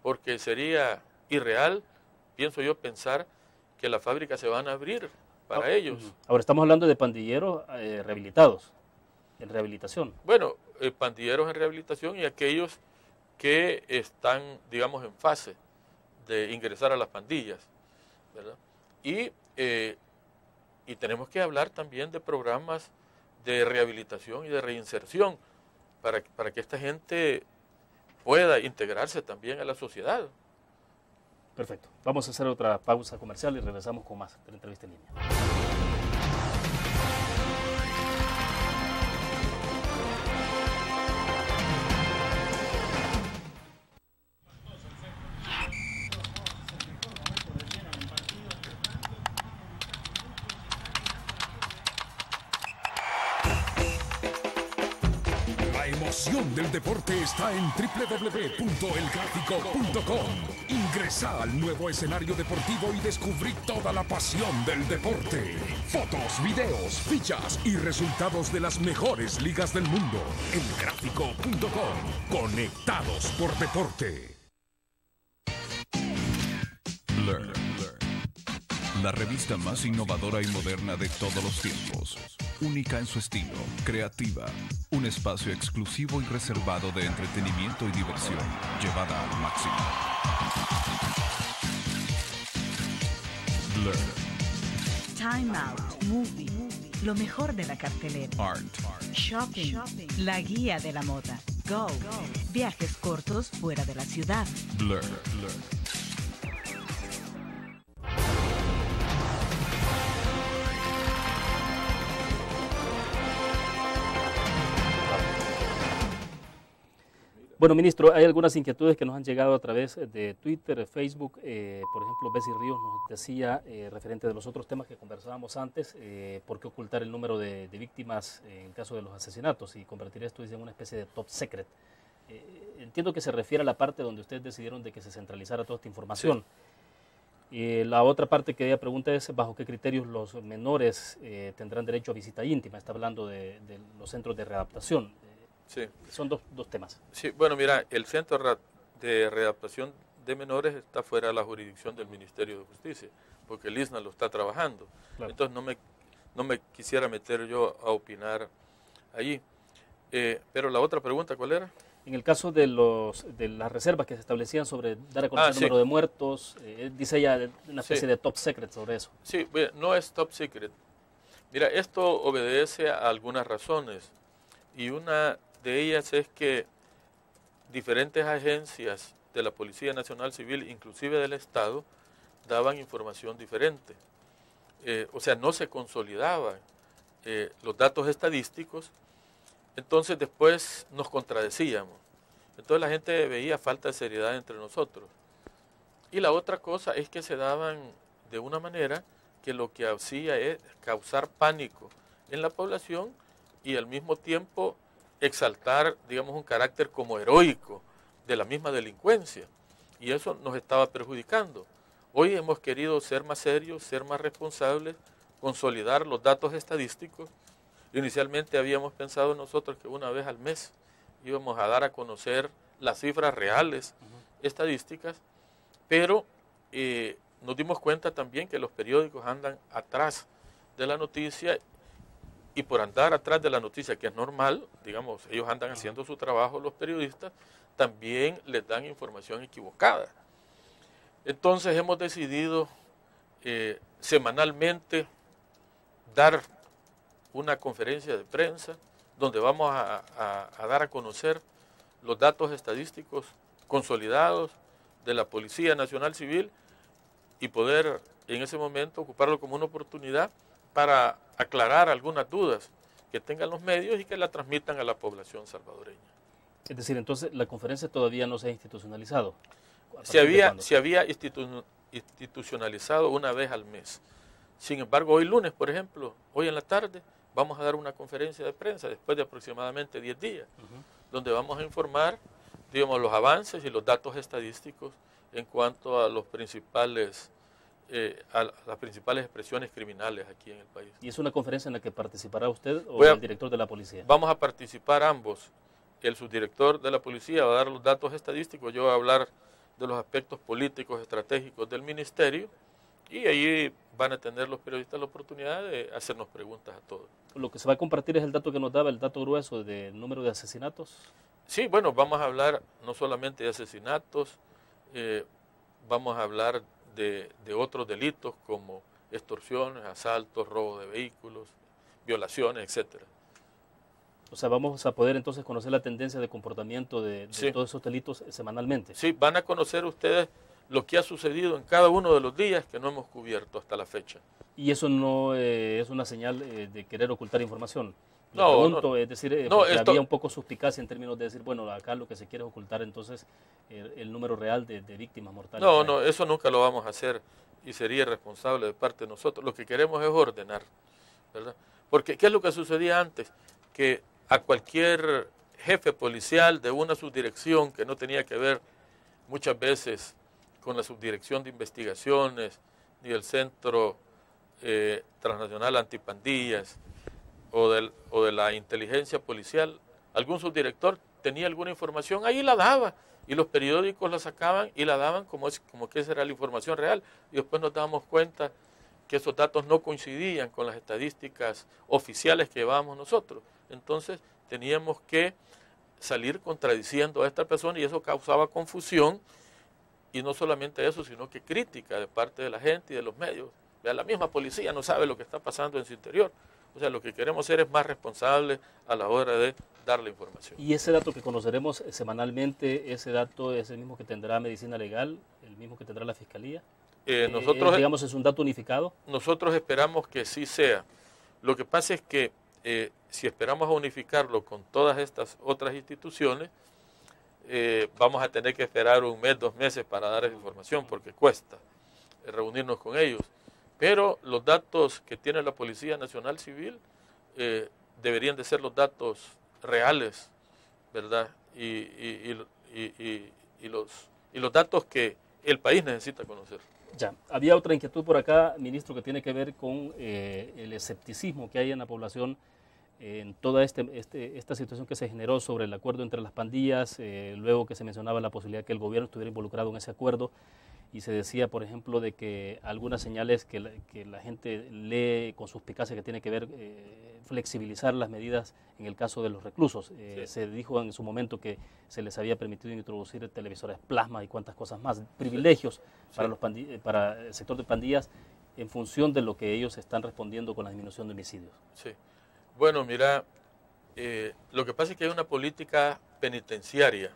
porque sería irreal, pienso yo, pensar que las fábricas se van a abrir para ellos. Ahora estamos hablando de pandilleros rehabilitados, en rehabilitación. Bueno, pandilleros en rehabilitación y aquellos que están, digamos, en fase de ingresar a las pandillas, ¿verdad? Y tenemos que hablar también de programas de rehabilitación y de reinserción para que esta gente pueda integrarse también a la sociedad. Perfecto. Vamos a hacer otra pausa comercial y regresamos con más de la entrevista en línea. La emoción del deporte está en www.elgráfico.com. Ingresa al nuevo escenario deportivo y descubrí toda la pasión del deporte. Fotos, videos, fichas y resultados de las mejores ligas del mundo. Elgráfico.com. Conectados por deporte. Blur. La revista más innovadora y moderna de todos los tiempos. Única en su estilo, creativa. Un espacio exclusivo y reservado de entretenimiento y diversión, llevada al máximo. Blur. Time Out Movie. Lo mejor de la cartelera. Art. Shopping. La guía de la moda. Go. Viajes cortos fuera de la ciudad. Blur. Bueno, ministro, hay algunas inquietudes que nos han llegado a través de Twitter, Facebook. Por ejemplo, Bessie Ríos nos decía, referente de los otros temas que conversábamos antes, ¿por qué ocultar el número de víctimas en el caso de los asesinatos y convertir esto en una especie de top secret? Entiendo que se refiere a la parte donde ustedes decidieron de que se centralizara toda esta información. Sí. La otra parte que ella pregunta es, ¿bajo qué criterios los menores tendrán derecho a visita íntima? Está hablando de los centros de readaptación. Sí. Son dos temas. Sí, bueno, mira, el Centro de Readaptación de Menores está fuera de la jurisdicción del Ministerio de Justicia, porque el ISNA lo está trabajando. Claro. Entonces no me quisiera meter yo a opinar allí. Pero la otra pregunta, ¿cuál era? En el caso de las reservas que se establecían sobre dar a conocer el número de muertos, dice ella una especie de top secret sobre eso. Sí, bueno, no es top secret. Mira, esto obedece a algunas razones y una de ellas es que diferentes agencias de la Policía Nacional Civil, inclusive del Estado, daban información diferente. O sea, no se consolidaban los datos estadísticos Entonces después nos contradecíamos. Entonces la gente veía falta de seriedad entre nosotros. Y la otra cosa es que se daban de una manera que lo que hacía es causar pánico en la población y al mismo tiempo exaltar, digamos, un carácter como heroico de la misma delincuencia. Y eso nos estaba perjudicando. Hoy hemos querido ser más serios, ser más responsables, consolidar los datos estadísticos. Inicialmente habíamos pensado nosotros que una vez al mes íbamos a dar a conocer las cifras reales estadísticas, pero nos dimos cuenta también que los periódicos andan atrás de la noticia y por andar atrás de la noticia, que es normal, digamos, ellos andan haciendo su trabajo, los periodistas, también les dan información equivocada. Entonces hemos decidido semanalmente dar una conferencia de prensa donde vamos a dar a conocer los datos estadísticos consolidados de la Policía Nacional Civil y poder en ese momento ocuparlo como una oportunidad para aclarar algunas dudas que tengan los medios y que la transmitan a la población salvadoreña. Es decir, entonces la conferencia todavía no se ha institucionalizado. Se había institucionalizado una vez al mes. Sin embargo, hoy lunes, por ejemplo, hoy en la tarde, vamos a dar una conferencia de prensa después de aproximadamente 10 días, donde vamos a informar, digamos, los avances y los datos estadísticos en cuanto a los principales, a las principales expresiones criminales aquí en el país. ¿Y es una conferencia en la que participará usted o el director de la policía? Vamos a participar ambos. El subdirector de la policía va a dar los datos estadísticos, yo voy a hablar de los aspectos políticos, estratégicos del ministerio, y ahí van a tener los periodistas la oportunidad de hacernos preguntas a todos. Lo que se va a compartir es el dato que nos daba, el dato grueso del número de asesinatos. Sí, bueno, vamos a hablar no solamente de asesinatos, vamos a hablar de otros delitos como extorsiones, asaltos, robo de vehículos, violaciones, etcétera. O sea, vamos a poder entonces conocer la tendencia de comportamiento de todos esos delitos semanalmente. Sí, van a conocer ustedes lo que ha sucedido en cada uno de los días que no hemos cubierto hasta la fecha. ¿Y eso no es una señal de querer ocultar información? Le No, pregunto, no. Es decir, No, había un poco suspicacia en términos de decir, bueno, acá lo que se quiere es ocultar entonces el número real de víctimas mortales. No, no, eso nunca lo vamos a hacer y sería irresponsable de parte de nosotros. Lo que queremos es ordenar, ¿verdad? Porque, ¿qué es lo que sucedía antes? Que a cualquier jefe policial de una subdirección que no tenía que ver muchas veces con la subdirección de investigaciones, ni el Centro Transnacional Antipandillas o de la inteligencia policial, algún subdirector tenía alguna información, ahí la daba, y los periódicos la sacaban y la daban como que esa era la información real, y después nos dábamos cuenta que esos datos no coincidían con las estadísticas oficiales que llevábamos nosotros. Entonces teníamos que salir contradiciendo a esta persona y eso causaba confusión, y no solamente eso, sino que crítica de parte de la gente y de los medios. La misma policía no sabe lo que está pasando en su interior. O sea, lo que queremos ser es más responsables a la hora de dar la información. ¿Y ese dato que conoceremos semanalmente, ese dato es el mismo que tendrá Medicina Legal, el mismo que tendrá la Fiscalía? Nosotros, digamos, ¿es un dato unificado? Nosotros esperamos que sí sea. Lo que pasa es que si esperamos a unificarlo con todas estas otras instituciones, vamos a tener que esperar un mes, 2 meses para dar esa información, porque cuesta reunirnos con ellos. Pero los datos que tiene la Policía Nacional Civil deberían de ser los datos reales, ¿verdad? Y los datos que el país necesita conocer. Ya, había otra inquietud por acá, ministro, que tiene que ver con el escepticismo que hay en la población en toda esta situación que se generó sobre el acuerdo entre las pandillas, luego que se mencionaba la posibilidad que el gobierno estuviera involucrado en ese acuerdo, y se decía, por ejemplo, de que algunas señales que la gente lee con suspicacia que tiene que ver flexibilizar las medidas en el caso de los reclusos. Sí. Se dijo en su momento que se les había permitido introducir televisores plasma y cuantas cosas más, privilegios para el sector de pandillas en función de lo que ellos están respondiendo con la disminución de homicidios. Sí. Bueno, mira, lo que pasa es que hay una política penitenciaria.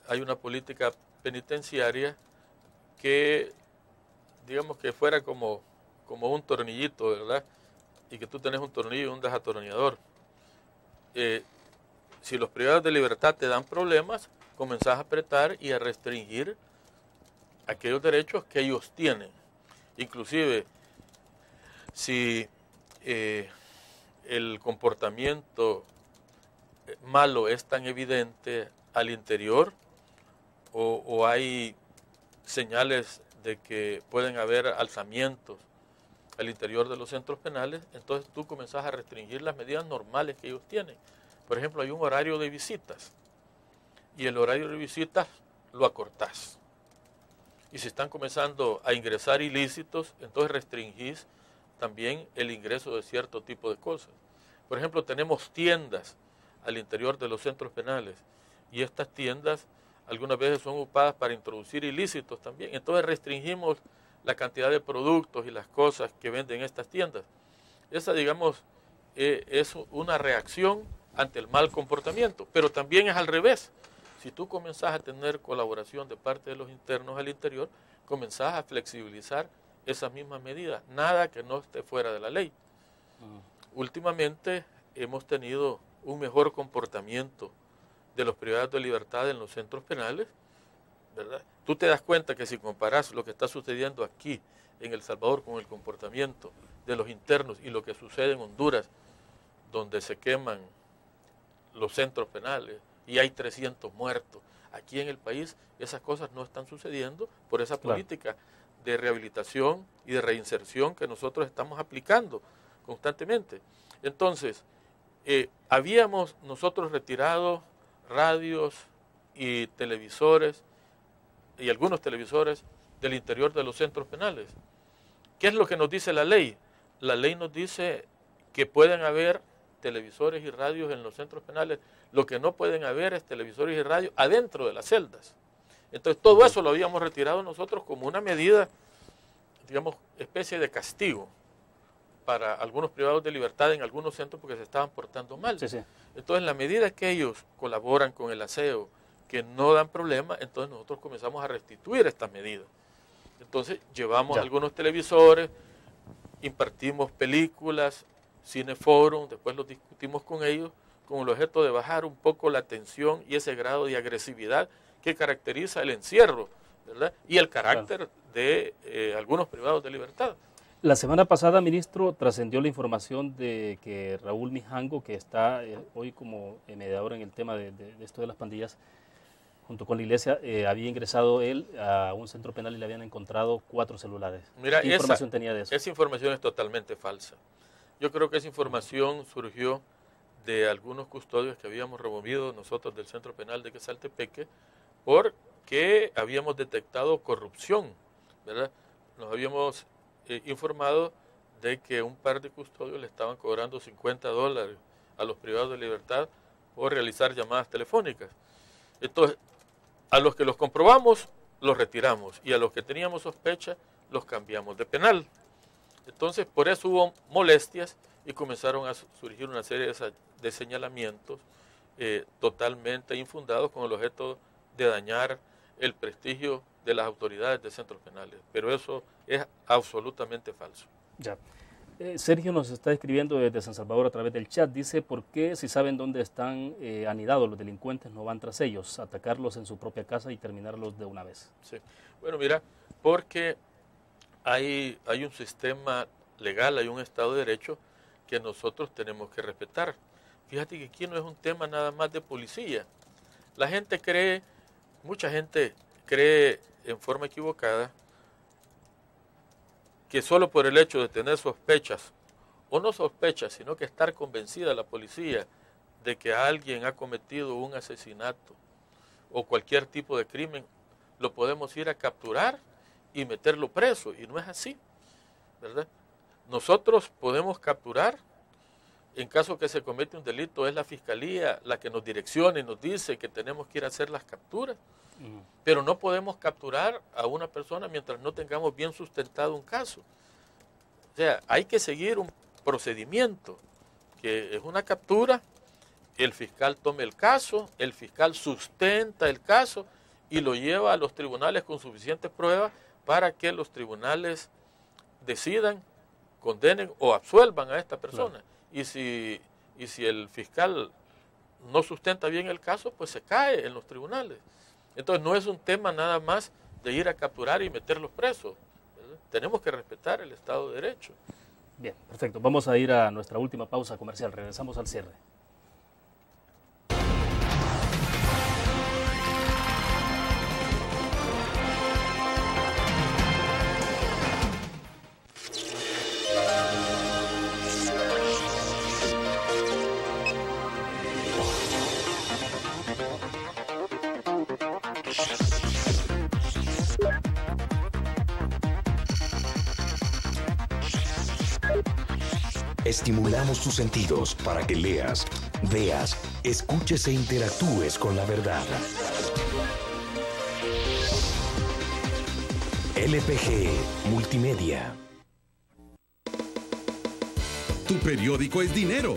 Hay una política penitenciaria que, digamos que fuera como un tornillito, ¿verdad? Y que tú tenés un tornillo y un desatornillador. si los privados de libertad te dan problemas, comenzás a apretar y a restringir aquellos derechos que ellos tienen. Inclusive, si el comportamiento malo es tan evidente al interior o hay señales de que pueden haber alzamientos al interior de los centros penales, entonces tú comenzás a restringir las medidas normales que ellos tienen. Por ejemplo, hay un horario de visitas y el horario de visitas lo acortás. Y si están comenzando a ingresar ilícitos, entonces restringís también el ingreso de cierto tipo de cosas. Por ejemplo, tenemos tiendas al interior de los centros penales y estas tiendas algunas veces son ocupadas para introducir ilícitos también. Entonces restringimos la cantidad de productos y las cosas que venden estas tiendas. Esa, digamos, es una reacción ante el mal comportamiento, pero también es al revés. Si tú comenzás a tener colaboración de parte de los internos al interior, comenzás a flexibilizar esas mismas medidas, nada que no esté fuera de la ley. Últimamente hemos tenido un mejor comportamiento de los privados de libertad en los centros penales, ¿verdad? Tú te das cuenta que si comparás lo que está sucediendo aquí en El Salvador con el comportamiento de los internos y lo que sucede en Honduras, donde se queman los centros penales y hay 300 muertos, aquí en el país esas cosas no están sucediendo por esa política de rehabilitación y de reinserción que nosotros estamos aplicando constantemente. Entonces, habíamos nosotros retirado radios y televisores y algunos televisores del interior de los centros penales. ¿Qué es lo que nos dice la ley? La ley nos dice que pueden haber televisores y radios en los centros penales. Lo que no pueden haber es televisores y radios adentro de las celdas. Entonces todo eso lo habíamos retirado nosotros como una medida, digamos, especie de castigo para algunos privados de libertad en algunos centros porque se estaban portando mal. Sí, sí. Entonces, en la medida que ellos colaboran con el aseo, que no dan problema, entonces nosotros comenzamos a restituir estas medidas. Entonces, llevamos algunos televisores, impartimos películas, cineforum, después los discutimos con ellos, con el objeto de bajar un poco la tensión y ese grado de agresividad que caracteriza el encierro, ¿verdad? Y el carácter de algunos privados de libertad. La semana pasada, ministro, trascendió la información de que Raúl Mijango, que está hoy como mediador en el tema de esto de las pandillas, junto con la iglesia, había ingresado él a un centro penal y le habían encontrado 4 celulares. Mira, ¿qué información tenía de eso? Esa información es totalmente falsa. Yo creo que esa información surgió de algunos custodios que habíamos removido nosotros del centro penal de Quezaltepeque porque habíamos detectado corrupción, ¿verdad? Nos habíamos informado de que un par de custodios le estaban cobrando $50 a los privados de libertad por realizar llamadas telefónicas. Entonces, a los que los comprobamos, los retiramos, y a los que teníamos sospecha, los cambiamos de penal. Entonces, por eso hubo molestias y comenzaron a surgir una serie de señalamientos totalmente infundados con el objeto de dañar el prestigio de las autoridades de centros penales. Pero eso es absolutamente falso. Ya. Sergio nos está escribiendo desde San Salvador a través del chat. Dice, ¿por qué si saben dónde están anidados los delincuentes no van tras ellos? Atacarlos en su propia casa y terminarlos de una vez. Sí. Bueno, mira, porque hay un sistema legal, hay un Estado de Derecho que nosotros tenemos que respetar. Fíjate que aquí no es un tema nada más de policía. La gente cree, mucha gente cree en forma equivocada que solo por el hecho de tener sospechas, o no sospechas, sino que estar convencida la policía de que alguien ha cometido un asesinato o cualquier tipo de crimen, lo podemos ir a capturar y meterlo preso, y no es así, ¿verdad? Nosotros podemos capturar, en caso que se comete un delito, es la Fiscalía la que nos direcciona y nos dice que tenemos que ir a hacer las capturas, pero no podemos capturar a una persona mientras no tengamos bien sustentado un caso. O sea, hay que seguir un procedimiento, que es una captura, el fiscal toma el caso, el fiscal sustenta el caso y lo lleva a los tribunales con suficientes pruebas para que los tribunales decidan, condenen o absuelvan a esta persona. Claro. Y y si el fiscal no sustenta bien el caso, pues se cae en los tribunales. Entonces no es un tema nada más de ir a capturar y meterlos presos, ¿verdad? Tenemos que respetar el Estado de Derecho. Bien, perfecto. Vamos a ir a nuestra última pausa comercial. Regresamos al cierre. Estimulamos tus sentidos para que leas, veas, escuches e interactúes con la verdad. LPG Multimedia. Tu periódico es dinero,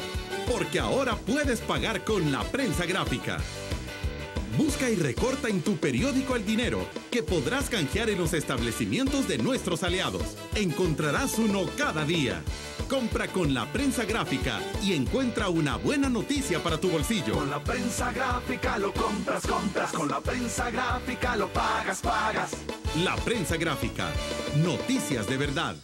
porque ahora puedes pagar con la prensa gráfica. Busca y recorta en tu periódico el dinero, que podrás canjear en los establecimientos de nuestros aliados. Encontrarás uno cada día. Compra con la prensa gráfica y encuentra una buena noticia para tu bolsillo. Con la prensa gráfica lo compras. Con la prensa gráfica lo pagas. La prensa gráfica. Noticias de verdad.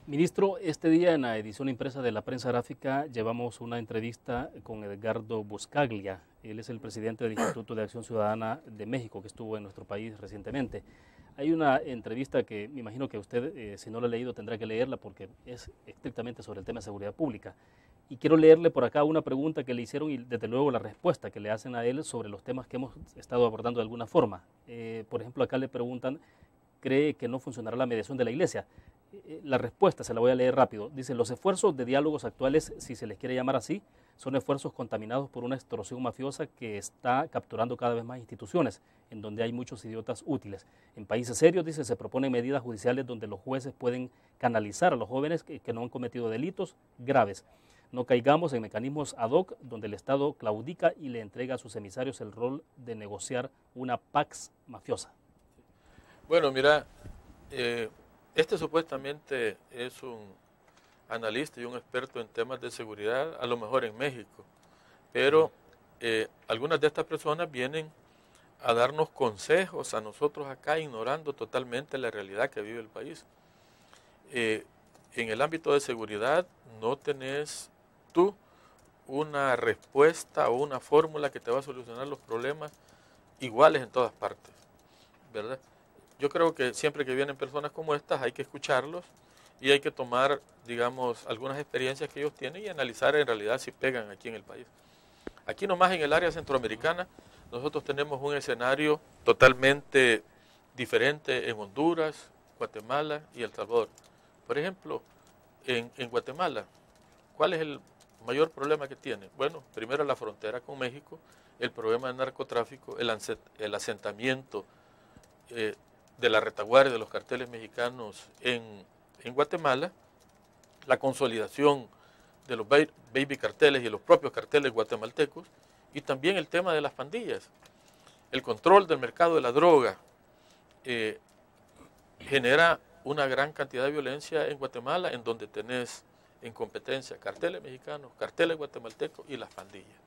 Ministro, este día en la edición impresa de la prensa gráfica llevamos una entrevista con Edgardo Buscaglia. Él es el presidente del Instituto de Acción Ciudadana de México, que estuvo en nuestro país recientemente. Hay una entrevista que me imagino que usted, si no la ha leído, tendrá que leerla porque es estrictamente sobre el tema de seguridad pública. Y quiero leerle por acá una pregunta que le hicieron y desde luego la respuesta que le hacen a él sobre los temas que hemos estado abordando de alguna forma. Por ejemplo, acá le preguntan, ¿cree que no funcionará la mediación de la Iglesia? La respuesta se la voy a leer rápido. Dice, los esfuerzos de diálogos actuales, si se les quiere llamar así, son esfuerzos contaminados por una extorsión mafiosa que está capturando cada vez más instituciones, en donde hay muchos idiotas útiles. En países serios, dice, se proponen medidas judiciales donde los jueces pueden canalizar a los jóvenes que no han cometido delitos graves. No caigamos en mecanismos ad hoc donde el Estado claudica y le entrega a sus emisarios el rol de negociar una pax mafiosa. Bueno, mira, este supuestamente es un analista y un experto en temas de seguridad, a lo mejor en México, pero algunas de estas personas vienen a darnos consejos a nosotros acá, ignorando totalmente la realidad que vive el país. En el ámbito de seguridad no tenés tú una respuesta o una fórmula que te va a solucionar los problemas iguales en todas partes, ¿verdad? Yo creo que siempre que vienen personas como estas hay que escucharlos y hay que tomar, digamos, algunas experiencias que ellos tienen y analizar en realidad si pegan aquí en el país. Aquí nomás en el área centroamericana nosotros tenemos un escenario totalmente diferente en Honduras, Guatemala y El Salvador. Por ejemplo, en Guatemala, ¿cuál es el mayor problema que tiene? Bueno, primero la frontera con México, el problema del narcotráfico, el asentamiento de la retaguardia de los carteles mexicanos en Guatemala, la consolidación de los baby carteles y los propios carteles guatemaltecos, y también el tema de las pandillas. El control del mercado de la droga genera una gran cantidad de violencia en Guatemala, en donde tenés en competencia carteles mexicanos, carteles guatemaltecos y las pandillas.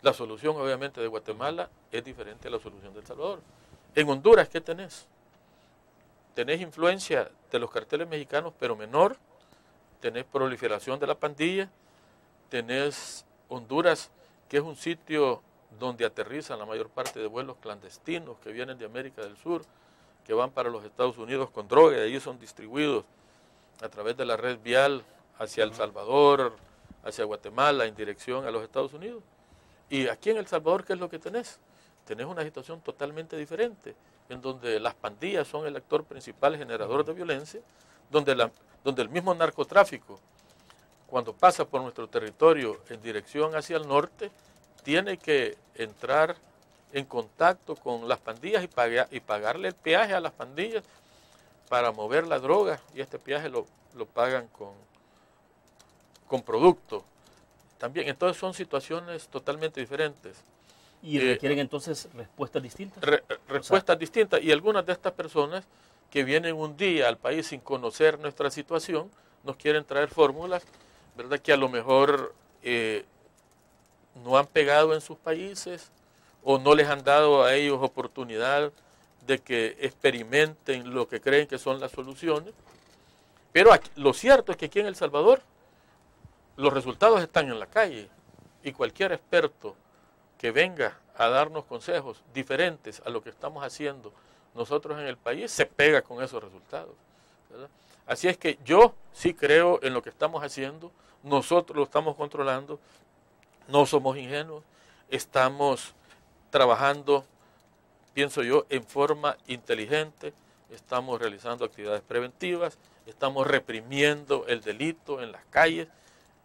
La solución obviamente de Guatemala es diferente a la solución de El Salvador. En Honduras, ¿qué tenés? Tenés influencia de los carteles mexicanos, pero menor. Tenés proliferación de la pandilla. Tenés Honduras, que es un sitio donde aterrizan la mayor parte de vuelos clandestinos que vienen de América del Sur, que van para los Estados Unidos con droga, y ahí son distribuidos a través de la red vial hacia El Salvador, hacia Guatemala, en dirección a los Estados Unidos. Y aquí en El Salvador, ¿qué es lo que tenés? Tenés una situación totalmente diferente, en donde las pandillas son el actor principal generador de violencia, donde el mismo narcotráfico, cuando pasa por nuestro territorio en dirección hacia el norte, tiene que entrar en contacto con las pandillas y pagarle el peaje a las pandillas para mover la droga, y este peaje lo pagan con producto. También, entonces son situaciones totalmente diferentes. ¿Y requieren entonces respuestas distintas? Respuestas distintas. Y algunas de estas personas que vienen un día al país sin conocer nuestra situación, nos quieren traer fórmulas, ¿verdad?, que a lo mejor no han pegado en sus países o no les han dado a ellos oportunidad de que experimenten lo que creen que son las soluciones. Pero aquí, lo cierto es que aquí en El Salvador los resultados están en la calle y cualquier experto que venga a darnos consejos diferentes a lo que estamos haciendo nosotros en el país se pega con esos resultados, ¿verdad? Así es que yo sí creo en lo que estamos haciendo, nosotros lo estamos controlando, no somos ingenuos, estamos trabajando, pienso yo, en forma inteligente, estamos realizando actividades preventivas, estamos reprimiendo el delito en las calles,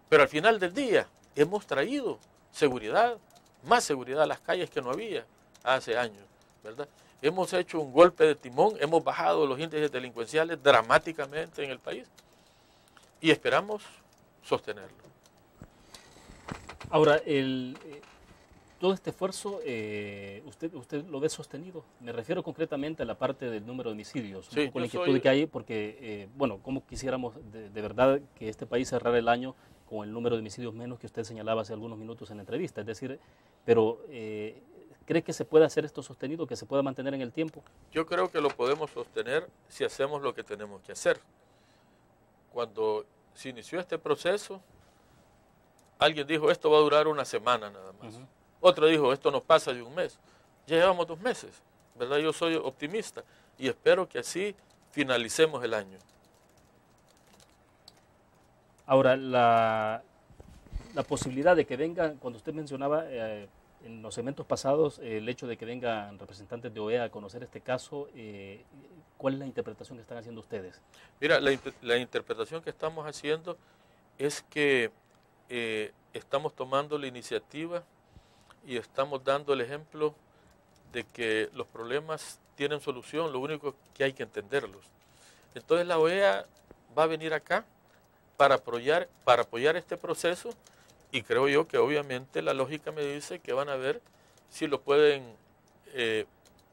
pero al final del día hemos traído seguridad, más seguridad a las calles que no había hace años, ¿verdad? Hemos hecho un golpe de timón, hemos bajado los índices delincuenciales dramáticamente en el país y esperamos sostenerlo. Ahora, todo este esfuerzo, ¿usted lo ve sostenido? Me refiero concretamente a la parte del número de homicidios, un poco la inquietud que hay, porque, bueno, como quisiéramos de verdad que este país cerrara el año con el número de homicidios menos que usted señalaba hace algunos minutos en la entrevista, es decir, pero ¿cree que se puede hacer esto sostenido, que se pueda mantener en el tiempo? Yo creo que lo podemos sostener si hacemos lo que tenemos que hacer. Cuando se inició este proceso, alguien dijo, esto va a durar una semana nada más. Otro dijo, esto no pasa de un mes. Ya llevamos 2 meses, ¿verdad? Yo soy optimista y espero que así finalicemos el año. Ahora, la posibilidad de que vengan, cuando usted mencionaba en los segmentos pasados el hecho de que vengan representantes de OEA a conocer este caso, ¿cuál es la interpretación que están haciendo ustedes? Mira, la interpretación que estamos haciendo es que estamos tomando la iniciativa y estamos dando el ejemplo de que los problemas tienen solución, lo único que hay que entenderlos. Entonces la OEA va a venir acá para apoyar este proceso y creo yo que obviamente la lógica me dice que van a ver si lo pueden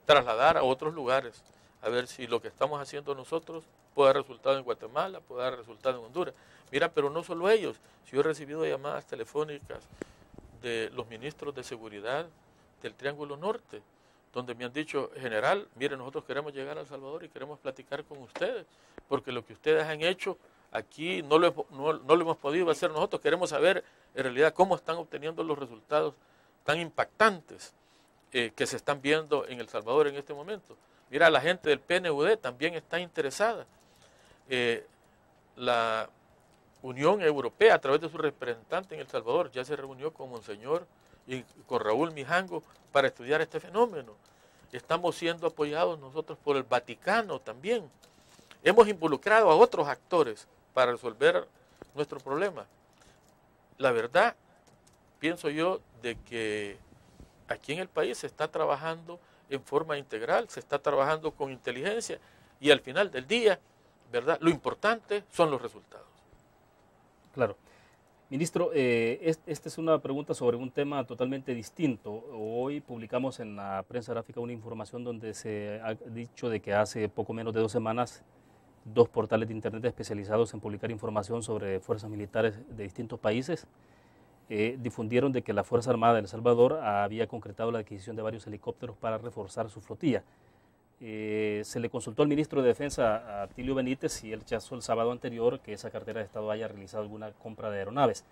trasladar a otros lugares, a ver si lo que estamos haciendo nosotros puede dar resultado en Guatemala, puede dar resultado en Honduras. Mira, pero no solo ellos, si yo he recibido llamadas telefónicas de los ministros de seguridad del Triángulo Norte, donde me han dicho, general, mire, nosotros queremos llegar a El Salvador y queremos platicar con ustedes, porque lo que ustedes han hecho aquí no lo hemos podido hacer nosotros, queremos saber en realidad cómo están obteniendo los resultados tan impactantes que se están viendo en El Salvador en este momento. Mira, la gente del PNUD también está interesada. La Unión Europea, a través de su representante en El Salvador, ya se reunió con Monseñor y con Raúl Mijango para estudiar este fenómeno. Estamos siendo apoyados nosotros por el Vaticano también. Hemos involucrado a otros actores para resolver nuestro problema. La verdad, pienso yo, de que aquí en el país se está trabajando en forma integral, se está trabajando con inteligencia y al final del día, ¿verdad?, lo importante son los resultados. Claro. Ministro, esta es una pregunta sobre un tema totalmente distinto. Hoy publicamos en la prensa gráfica una información donde se ha dicho de que hace poco menos de 2 semanas 2 portales de internet especializados en publicar información sobre fuerzas militares de distintos países difundieron de que la Fuerza Armada de El Salvador había concretado la adquisición de varios helicópteros para reforzar su flotilla. Se le consultó al ministro de Defensa, a Tilio Benítez, y él rechazó el sábado anterior que esa cartera de Estado haya realizado alguna compra de aeronaves.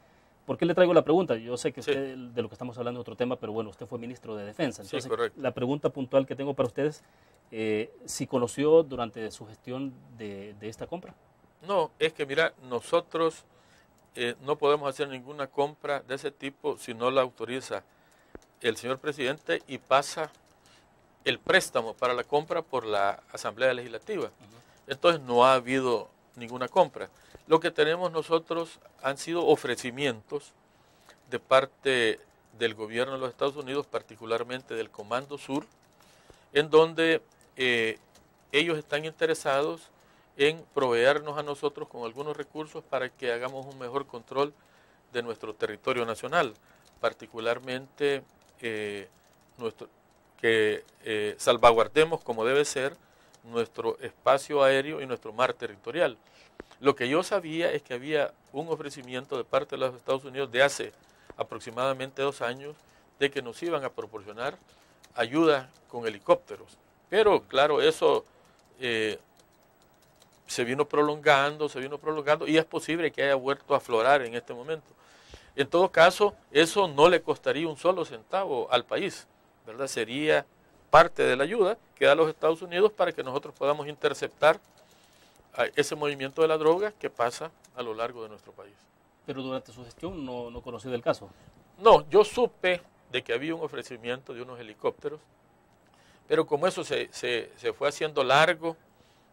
¿Por qué le traigo la pregunta? Yo sé que usted, de lo que estamos hablando es otro tema, pero bueno, usted fue ministro de Defensa. Entonces, sí, correcto. La pregunta puntual que tengo para ustedes, si conoció durante su gestión de esta compra. No, es que mira, nosotros no podemos hacer ninguna compra de ese tipo si no la autoriza el señor presidente y pasa el préstamo para la compra por la Asamblea Legislativa. Entonces no ha habido ninguna compra. Lo que tenemos nosotros han sido ofrecimientos de parte del gobierno de los Estados Unidos, particularmente del Comando Sur, en donde ellos están interesados en proveernos a nosotros con algunos recursos para que hagamos un mejor control de nuestro territorio nacional, particularmente salvaguardemos como debe ser nuestro espacio aéreo y nuestro mar territorial. Lo que yo sabía es que había un ofrecimiento de parte de los Estados Unidos de hace aproximadamente 2 años de que nos iban a proporcionar ayuda con helicópteros. Pero claro, eso se vino prolongando y es posible que haya vuelto a aflorar en este momento. En todo caso, eso no le costaría un solo centavo al país, ¿verdad? Sería parte de la ayuda que da los Estados Unidos para que nosotros podamos interceptar ese movimiento de la droga que pasa a lo largo de nuestro país. Pero durante su gestión no conocí del caso. No, yo supe de que había un ofrecimiento de unos helicópteros, pero como eso se fue haciendo largo,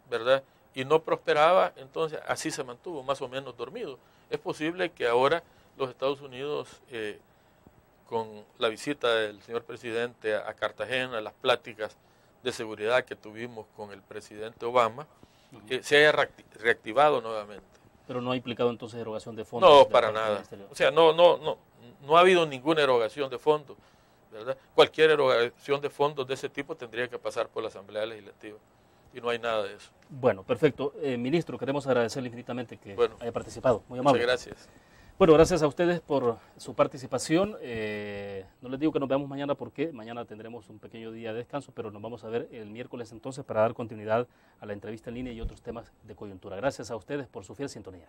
¿verdad? Y no prosperaba, entonces así se mantuvo, más o menos dormido. Es posible que ahora los Estados Unidos, con la visita del señor presidente a Cartagena, las pláticas de seguridad que tuvimos con el presidente Obama, se haya reactivado nuevamente. Pero no ha implicado entonces erogación de fondos. No, para nada. O sea, no ha habido ninguna erogación de fondos, ¿verdad? Cualquier erogación de fondos de ese tipo tendría que pasar por la Asamblea Legislativa y no hay nada de eso. Bueno, perfecto. Ministro, queremos agradecerle infinitamente que haya participado. Muy amable. Muchas gracias. Bueno, gracias a ustedes por su participación. No les digo que nos veamos mañana porque mañana tendremos un pequeño día de descanso, pero nos vamos a ver el miércoles entonces para dar continuidad a la entrevista en línea y otros temas de coyuntura. Gracias a ustedes por su fiel sintonía.